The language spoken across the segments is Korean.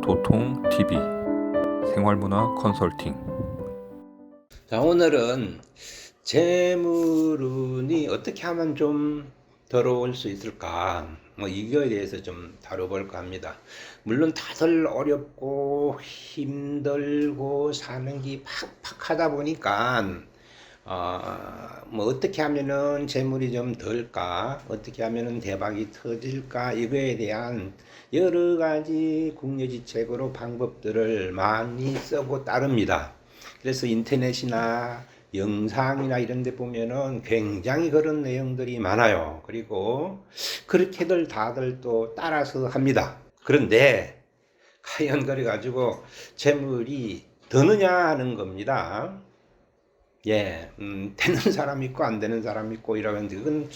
도통TV 생활문화 컨설팅. 자, 오늘은 재물운이 어떻게 하면 좀 더러울 수 있을까? 이거에 대해서 좀 다뤄볼까 합니다. 물론 다들 어렵고 힘들고 사는 게 팍팍하다 보니까 어떻게 하면은 재물이 좀 덜까? 어떻게 하면은 대박이 터질까? 이거에 대한 여러 가지 국려지책으로 방법들을 많이 쓰고 따릅니다. 그래서 인터넷이나 영상이나 이런 데 보면은 굉장히 그런 내용들이 많아요. 그리고 그렇게들 다들 또 따라서 합니다. 그런데 과연 그래 가지고 재물이 드느냐 하는 겁니다. 되는 사람 있고 안 되는 사람 있고 이러는데 그건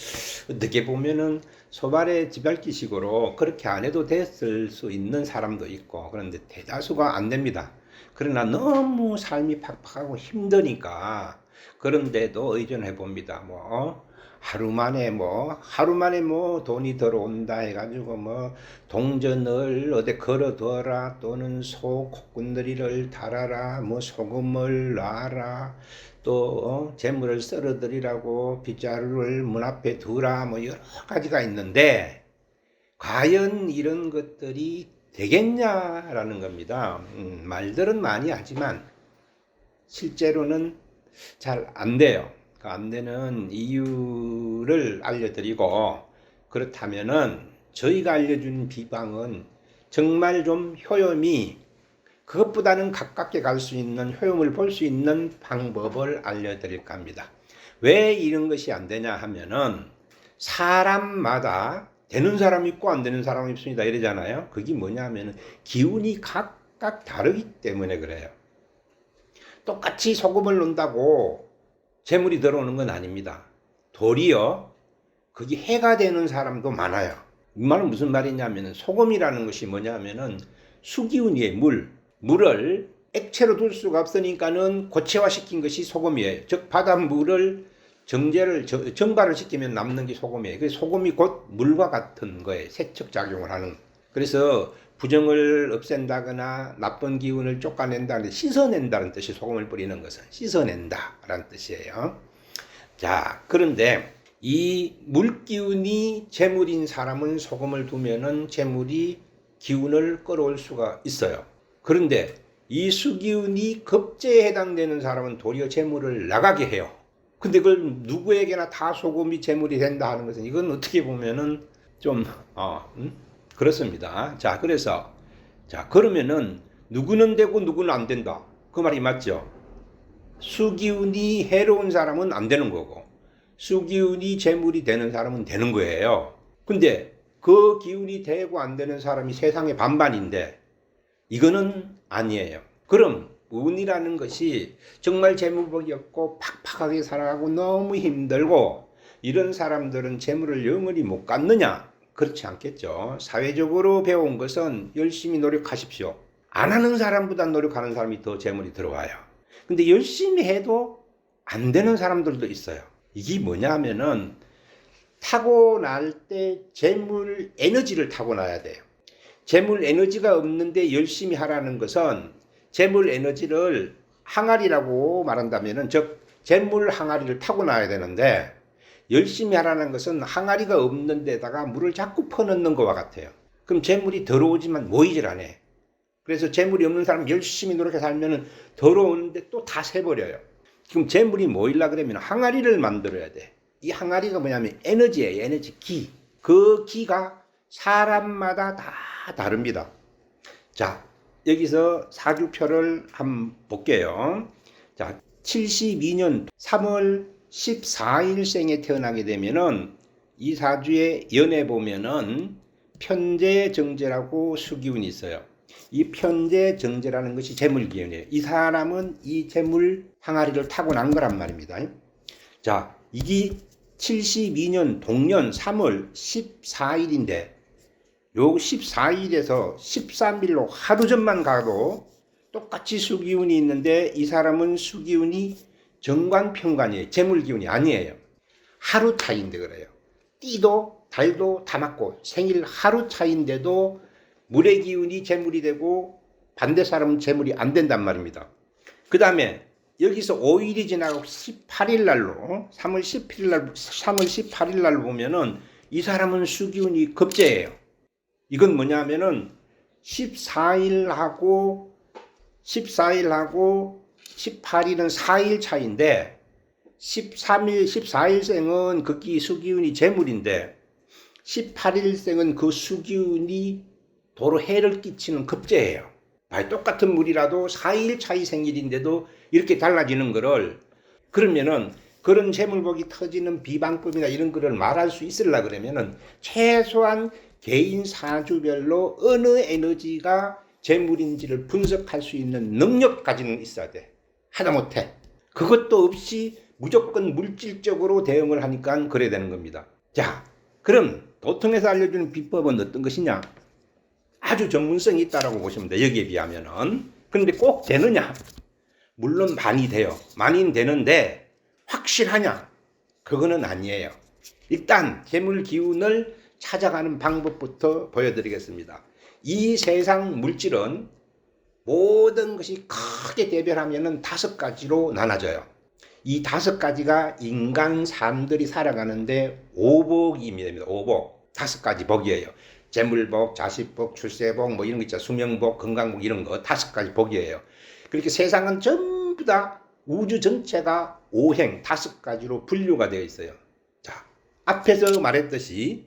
어떻게 보면은 소발의 지발기식으로 그렇게 안 해도 됐을 수 있는 사람도 있고, 그런데 대다수가 안 됩니다. 그러나 너무 삶이 팍팍하고 힘드니까 그런데도 의존해 봅니다. 하루 만에 돈이 들어온다 해가지고 동전을 어디 걸어둬라, 또는 소 콧군더리를 달아라, 소금을 놔라, 또 재물을 썰어드리라고 빗자루를 문 앞에 두라, 여러 가지가 있는데 과연 이런 것들이 되겠냐라는 겁니다. 말들은 많이 하지만 실제로는 잘 안 돼요. 안 되는 이유를 알려드리고, 그렇다면은 저희가 알려준 비방은 정말 좀 효용이, 그것보다는 가깝게 갈 수 있는, 효용을 볼 수 있는 방법을 알려드릴까 합니다. 왜 이런 것이 안 되냐 하면은 사람마다 되는 사람 있고 안 되는 사람 있습니다 이러잖아요. 그게 뭐냐 하면은 기운이 각각 다르기 때문에 그래요. 똑같이 소금을 넣는다고 재물이 들어오는 건 아닙니다. 도리어 그게 해가 되는 사람도 많아요. 이 말은 무슨 말이냐면, 소금이라는 것이 뭐냐면은 수기운이에요. 물을 액체로 둘 수가 없으니까는 고체화시킨 것이 소금이에요. 즉 바닷물을 정발을 시키면 남는 게 소금이에요. 그래서 소금이 곧 물과 같은 거예요. 세척작용을 하는. 그래서 부정을 없앤다거나 나쁜 기운을 쫓아낸다는, 씻어낸다는 뜻이, 소금을 뿌리는 것은 씻어낸다라는 뜻이에요. 자, 그런데 이 물기운이 재물인 사람은 소금을 두면은 재물이 기운을 끌어올 수가 있어요. 그런데 이 수기운이 급제에 해당되는 사람은 도리어 재물을 나가게 해요. 근데 그걸 누구에게나 다 소금이 재물이 된다 하는 것은, 이건 어떻게 보면은 좀 그렇습니다. 그러면은 누구는 되고 누구는 안 된다, 그 말이 맞죠? 수기운이 해로운 사람은 안 되는 거고, 수기운이 재물이 되는 사람은 되는 거예요. 근데 그 기운이 되고 안 되는 사람이 세상에 반반인데 이거는 아니에요. 그럼 운이라는 것이 정말 재물복이 없고 팍팍하게 살아가고 너무 힘들고 이런 사람들은 재물을 영원히 못 갖느냐? 그렇지 않겠죠. 사회적으로 배운 것은 열심히 노력하십시오. 안 하는 사람보다 노력하는 사람이 더 재물이 들어와요. 근데 열심히 해도 안 되는 사람들도 있어요. 이게 뭐냐 하면은 타고날 때 재물 에너지를 타고나야 돼요. 재물 에너지가 없는데 열심히 하라는 것은, 재물 에너지를 항아리라고 말한다면은, 즉 재물 항아리를 타고나야 되는데, 열심히 하라는 것은 항아리가 없는 데다가 물을 자꾸 퍼넣는 것과 같아요. 그럼 재물이 들어오지만 모이질 않아요. 그래서 재물이 없는 사람 열심히 노력해 살면은 들어오는데 또 다 새버려요. 그럼 재물이 모이려 그러면 항아리를 만들어야 돼. 이 항아리가 뭐냐면 에너지예요. 에너지, 기. 그 기가 사람마다 다 다릅니다. 자, 여기서 사주표를 한번 볼게요. 자, 72년 3월 14일생에 태어나게 되면은 이 사주의 연에 보면은 편재정제라고 수기운이 있어요. 이 편재정제라는 것이 재물기운이에요. 이 사람은 이 재물 항아리를 타고난 거란 말입니다. 자, 이게 72년 동년 3월 14일인데 요 14일에서 13일로 하루 전만 가도 똑같이 수기운이 있는데, 이 사람은 수기운이 정관편관이에요. 재물기운이 아니에요. 하루 차이인데 그래요. 띠도 달도 다 맞고 생일 하루 차이인데도 물의 기운이 재물이 되고 반대 사람은 재물이 안 된단 말입니다. 그 다음에 여기서 5일이 지나고 18일 날로 3월 18일 날로 보면은 이 사람은 수기운이 급제예요. 이건 뭐냐면은 14일하고 18일은 4일 차인데 13일, 14일생은 극기 수기운이 재물인데 18일생은 그 수기운이 도로 해를 끼치는 급제예요. 똑같은 물이라도 4일 차이 생일인데도 이렇게 달라지는 거를 그러면은 그런 재물복이 터지는 비방법이나 이런 거를 말할 수 있으려 그러면은 최소한 개인 사주별로 어느 에너지가 재물인지를 분석할 수 있는 능력까지는 있어야 돼. 하다못해 그것도 없이 무조건 물질적으로 대응을 하니까 그래야 되는 겁니다. 자, 그럼 도통에서 알려주는 비법은 어떤 것이냐? 아주 전문성이 있다라고 보시면 돼요. 여기에 비하면은. 그런데 꼭 되느냐? 물론 많이 돼요. 많이는 되는데 확실하냐? 그거는 아니에요. 일단 재물 기운을 찾아가는 방법부터 보여드리겠습니다. 이 세상 물질은 모든 것이 크게 대별하면은 5가지로 나눠져요. 이 5가지가 인간 사람들이 살아가는데 오복이 됩니다. 오복. 5가지 복이에요. 재물복, 자식복, 출세복, 뭐 이런 거 있죠. 수명복, 건강복 이런 거 5가지 복이에요. 그렇게 세상은 전부 다 우주 전체가 오행 5가지로 분류가 되어 있어요. 자, 앞에서 말했듯이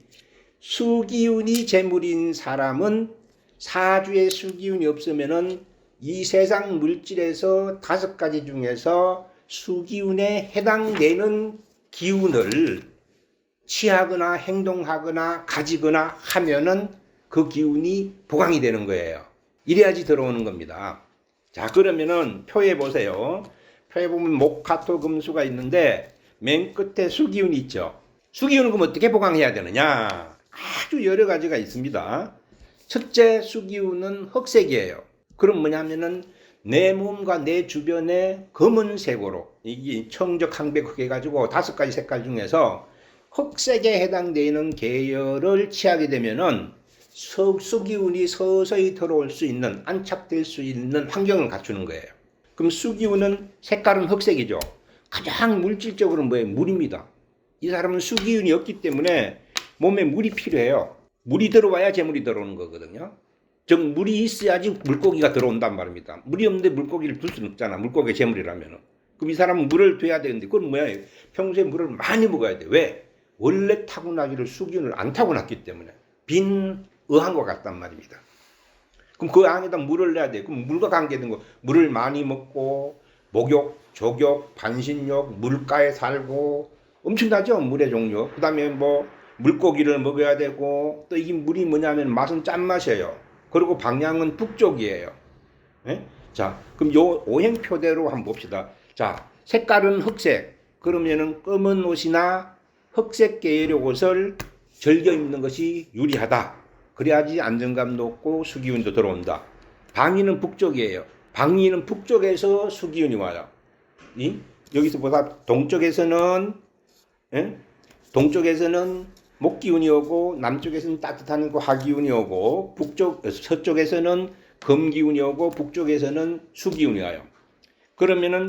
수기운이 재물인 사람은 사주에 수기운이 없으면은 이 세상 물질에서 5가지 중에서 수기운에 해당되는 기운을 취하거나 행동하거나 가지거나 하면은 그 기운이 보강이 되는 거예요. 이래야지 들어오는 겁니다. 자, 그러면은 표에 보세요. 표에 보면 목화토 금수가 있는데 맨 끝에 수기운이 있죠. 수기운은 그럼 어떻게 보강해야 되느냐? 아주 여러 가지가 있습니다. 첫째 수기운은 흑색이에요. 그럼 뭐냐면은 내 몸과 내 주변에 검은색으로 이게 청적 항백 해가지고 5가지 색깔 중에서 흑색에 해당되는 계열을 취하게 되면은 수기운이 서서히 들어올 수 있는 안착될 수 있는 환경을 갖추는 거예요. 그럼 수기운은 색깔은 흑색이죠. 가장 물질적으로는 뭐예요? 물입니다. 이 사람은 수기운이 없기 때문에 몸에 물이 필요해요. 물이 들어와야 재물이 들어오는 거거든요. 즉 물이 있어야지 물고기가 들어온단 말입니다. 물이 없는데 물고기를 둘 수는 없잖아. 물고기가 재물이라면. 그럼 이 사람은 물을 둬야 되는데 그건 뭐야? 평소에 물을 많이 먹어야 돼. 왜? 원래 타고나기를 수기운을 안 타고났기 때문에 빈 어항과 같단 말입니다. 그럼 그 안에다 물을 내야 돼. 그럼 물과 관계된 거 물을 많이 먹고 목욕, 족욕, 반신욕, 물가에 살고 엄청나죠? 물의 종류. 그 다음에 뭐 물고기를 먹어야 되고 또 이 물이 뭐냐면 맛은 짠맛이에요. 그리고 방향은 북쪽이에요. 예? 자, 그럼 요 오행표대로 한번 봅시다. 자, 색깔은 흑색. 그러면은 검은 옷이나 흑색 계열의 옷을 즐겨 입는 것이 유리하다. 그래야지 안정감 높고 수기운도 들어온다. 방위는 북쪽이에요. 방위는 북쪽에서 수기운이 와요. 여기서 보다 동쪽에서는 목기운이 오고 남쪽에서는 따뜻한 화기운이 오고 서쪽에서는 금기운이 오고 북쪽에서는 수기운이 와요. 그러면은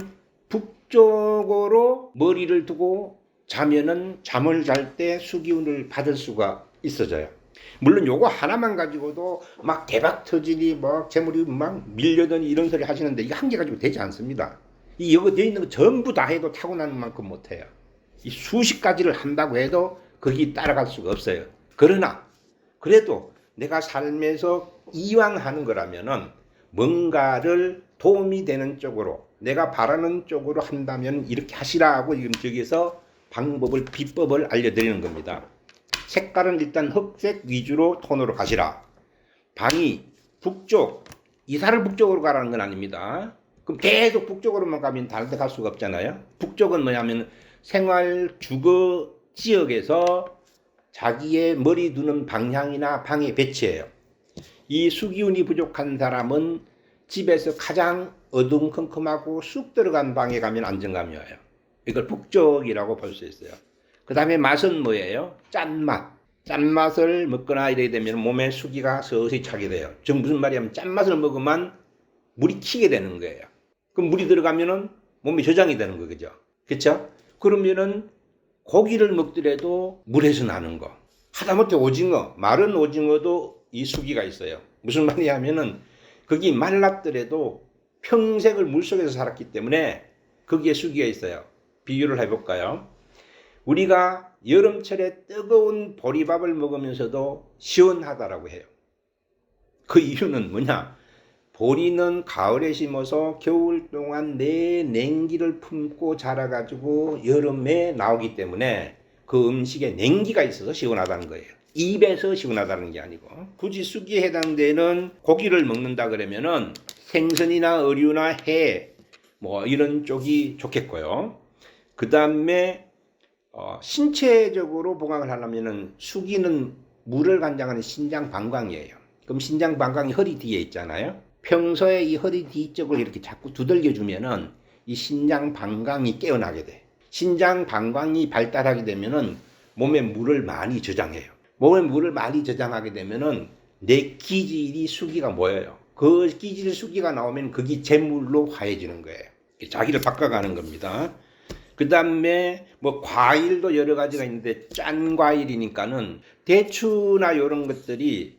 북쪽으로 머리를 두고 자면은 잠을 잘 때 수기운을 받을 수가 있어져요. 물론 요거 하나만 가지고도 막 대박 터지니 막 재물이 막 밀려드니 이런 소리 하시는데 이게 한 개 가지고 되지 않습니다. 이 여기 되어 있는 거 전부 다 해도 타고나는 만큼 못해요. 이 수십 가지를 한다고 해도 거기 따라갈 수가 없어요. 그러나 그래도 내가 삶에서 이왕 하는 거라면은 뭔가를 도움이 되는 쪽으로 내가 바라는 쪽으로 한다면 이렇게 하시라고 지금 저기서 방법을 비법을 알려드리는 겁니다. 색깔은 일단 흑색 위주로 톤으로 가시라. 방이 북쪽, 이사를 북쪽으로 가라는 건 아닙니다. 그럼 계속 북쪽으로만 가면 다른 데 갈 수가 없잖아요. 북쪽은 뭐냐면 생활 주거 지역에서 자기의 머리 두는 방향이나 방의 배치예요. 이 수기운이 부족한 사람은 집에서 가장 어둠컴컴하고 쑥 들어간 방에 가면 안정감이 와요. 이걸 북쪽이라고 볼 수 있어요. 그 다음에 맛은 뭐예요? 짠맛. 짠맛을 먹거나 이래야 되면 몸에 수기가 서서히 차게 돼요. 즉 무슨 말이냐면 짠맛을 먹으면 물이 튀게 되는 거예요. 그럼 물이 들어가면은 몸이 저장이 되는 거죠. 그렇죠? 그러면은 고기를 먹더라도 물에서 나는 거. 하다못해 오징어, 마른 오징어도 이 수기가 있어요. 무슨 말이냐면은 거기 말랐더라도 평생을 물속에서 살았기 때문에 거기에 수기가 있어요. 비유를 해볼까요? 우리가 여름철에 뜨거운 보리밥을 먹으면서도 시원하다라고 해요. 그 이유는 뭐냐? 보리는 가을에 심어서 겨울 동안 내 냉기를 품고 자라가지고 여름에 나오기 때문에 그 음식에 냉기가 있어서 시원하다는 거예요. 입에서 시원하다는 게 아니고. 굳이 수기에 해당되는 고기를 먹는다 그러면은 생선이나 어류나 해 뭐 이런 쪽이 좋겠고요. 그 다음에 신체적으로 보강을 하려면은 수기는 물을 관장하는 신장 방광이에요. 그럼 신장 방광이 허리 뒤에 있잖아요. 평소에 이 허리 뒤쪽을 이렇게 자꾸 두들겨 주면은 이 신장 방광이 깨어나게 돼. 신장 방광이 발달하게 되면은 몸에 물을 많이 저장해요. 몸에 물을 많이 저장하게 되면은 내 기질이 수기가 모여요. 그 기질 수기가 나오면 그게 재물로 화해지는 거예요. 자기를 바꿔가는 겁니다. 그 다음에 뭐 과일도 여러 가지가 있는데 짠 과일이니까는 대추나 이런 것들이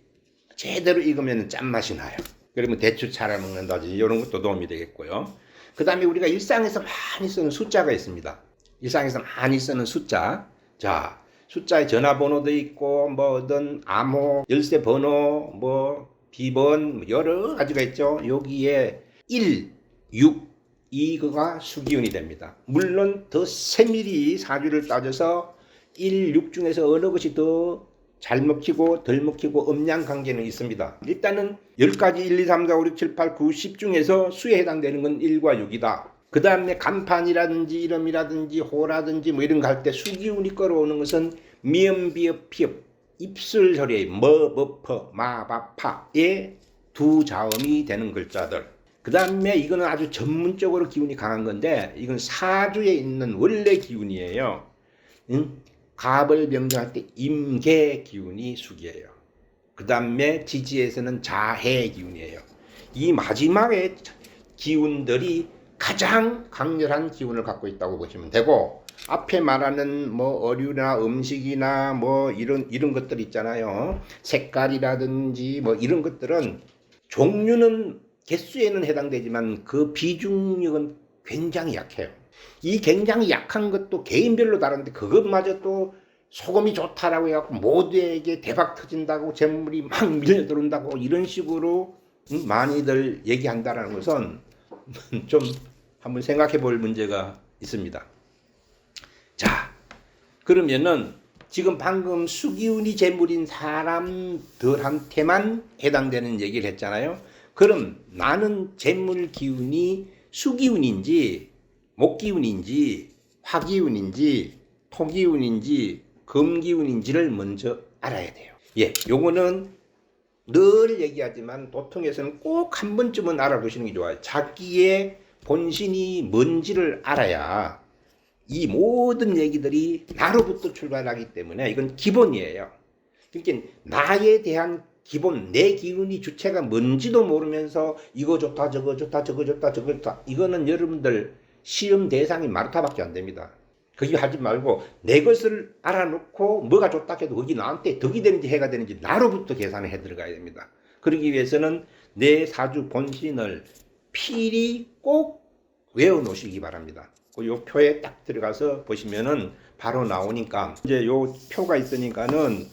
제대로 익으면 짠맛이 나요. 그러면 대추 차려 먹는다든지 이런 것도 도움이 되겠고요. 그 다음에 우리가 일상에서 많이 쓰는 숫자가 있습니다. 일상에서 많이 쓰는 숫자. 자, 숫자에 전화번호도 있고 뭐 어떤 암호, 열쇠 번호, 뭐 비번 여러 가지가 있죠. 여기에 1, 6 이거가 수기운이 됩니다. 물론 더 세밀히 사주를 따져서 1, 6 중에서 어느 것이 더 잘 먹히고 덜 먹히고 음양 관계는 있습니다. 일단은 10가지 1, 2, 3, 4, 5, 6, 7, 8, 9, 10 중에서 수에 해당되는 건 1과 6이다. 그 다음에 간판이라든지 이름이라든지 호라든지 뭐 이런 거 할 때 수기운이 끌어오는 것은 미음, 비읍, 피읍, 입술 소리의 뭐, 뭐, 퍼, 마, 바, 파의 두 자음이 되는 글자들. 그 다음에 이거는 아주 전문적으로 기운이 강한 건데 이건 사주에 있는 원래 기운이에요. 갑을 명정할 때 임계 기운이 수기예요. 그 다음에 지지에서는 자해 기운이에요. 이 마지막에 기운들이 가장 강렬한 기운을 갖고 있다고 보시면 되고 앞에 말하는 뭐 어류나 음식이나 뭐 이런 것들 있잖아요. 색깔이라든지 뭐 이런 것들은 종류는 개수에는 해당되지만 그 비중력은 굉장히 약해요. 이 굉장히 약한 것도 개인별로 다른데 그것마저 또 소금이 좋다라고 해갖고 모두에게 대박 터진다고 재물이 막 밀려 들어온다고 이런 식으로 많이들 얘기한다라는 것은 좀 한번 생각해 볼 문제가 있습니다. 자, 그러면은 지금 방금 수기운이 재물인 사람들한테만 해당되는 얘기를 했잖아요. 그럼 나는 재물 기운이 수기운인지 목기운인지 화기운인지 토기운인지 금기운인지를 먼저 알아야 돼요. 예, 요거는 늘 얘기하지만 도통에서는 꼭 한 번쯤은 알아두시는 게 좋아요. 자기의 본신이 뭔지를 알아야 이 모든 얘기들이 나로부터 출발하기 때문에 이건 기본이에요. 그러니까 나에 대한 기본, 내 기운이 주체가 뭔지도 모르면서 이거 좋다 저거 좋다 저거 좋다 저거 좋다 이거는 여러분들 시험 대상이 마르타밖에 안 됩니다. 거기 하지 말고 내 것을 알아놓고 뭐가 좋다 해도 거기 나한테 덕이 되는지 해가 되는지 나로부터 계산을 해 들어가야 됩니다. 그러기 위해서는 내 사주 본신을 필히 꼭 외워놓으시기 바랍니다. 요 표에 딱 들어가서 보시면은 바로 나오니까 이제 요 표가 있으니까는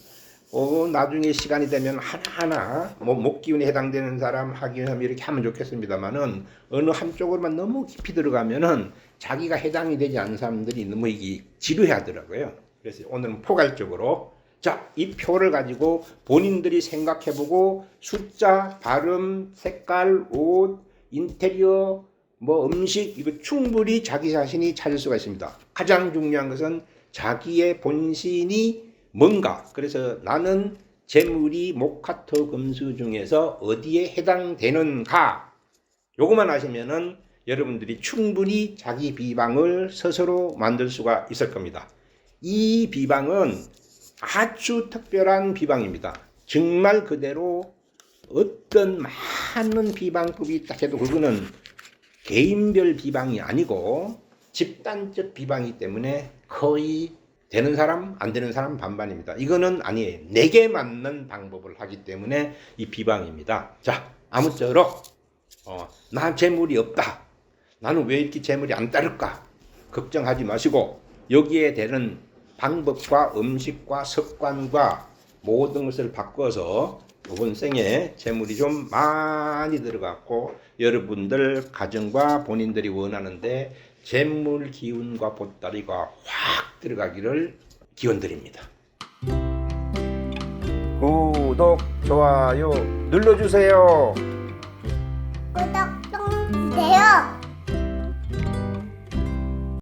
나중에 시간이 되면 하나하나 뭐 목기운에 해당되는 사람 하기운 이렇게 하면 좋겠습니다만은 어느 한쪽으로만 너무 깊이 들어가면은 자기가 해당이 되지 않는 사람들이 너무 이게 지루해하더라고요. 그래서 오늘은 포괄적으로 자, 이 표를 가지고 본인들이 생각해보고 숫자, 발음, 색깔, 옷, 인테리어, 뭐 음식 이거 충분히 자기 자신이 찾을 수가 있습니다. 가장 중요한 것은 자기의 본신이 뭔가. 그래서 나는 재물이 목화토 금수 중에서 어디에 해당되는가 요것만 아시면은 여러분들이 충분히 자기 비방을 스스로 만들 수가 있을 겁니다. 이 비방은 아주 특별한 비방입니다. 정말 그대로 어떤 많은 비방법이 있다 해도 그거는 개인별 비방이 아니고 집단적 비방이기 때문에 거의 되는 사람 안 되는 사람 반반입니다. 이거는 아니에요. 내게 맞는 방법을 하기 때문에 이 비방입니다. 자, 아무쪼록 나 재물이 없다. 나는 왜 이렇게 재물이 안 따를까? 걱정하지 마시고 여기에 되는 방법과 음식과 습관과 모든 것을 바꿔서 이번 생에 재물이 좀 많이 들어갔고 여러분들 가정과 본인들이 원하는데 재물 기운과 보따리가 확 들어가기를 기원드립니다. 구독, 좋아요 눌러주세요. 구독 좀 주세요.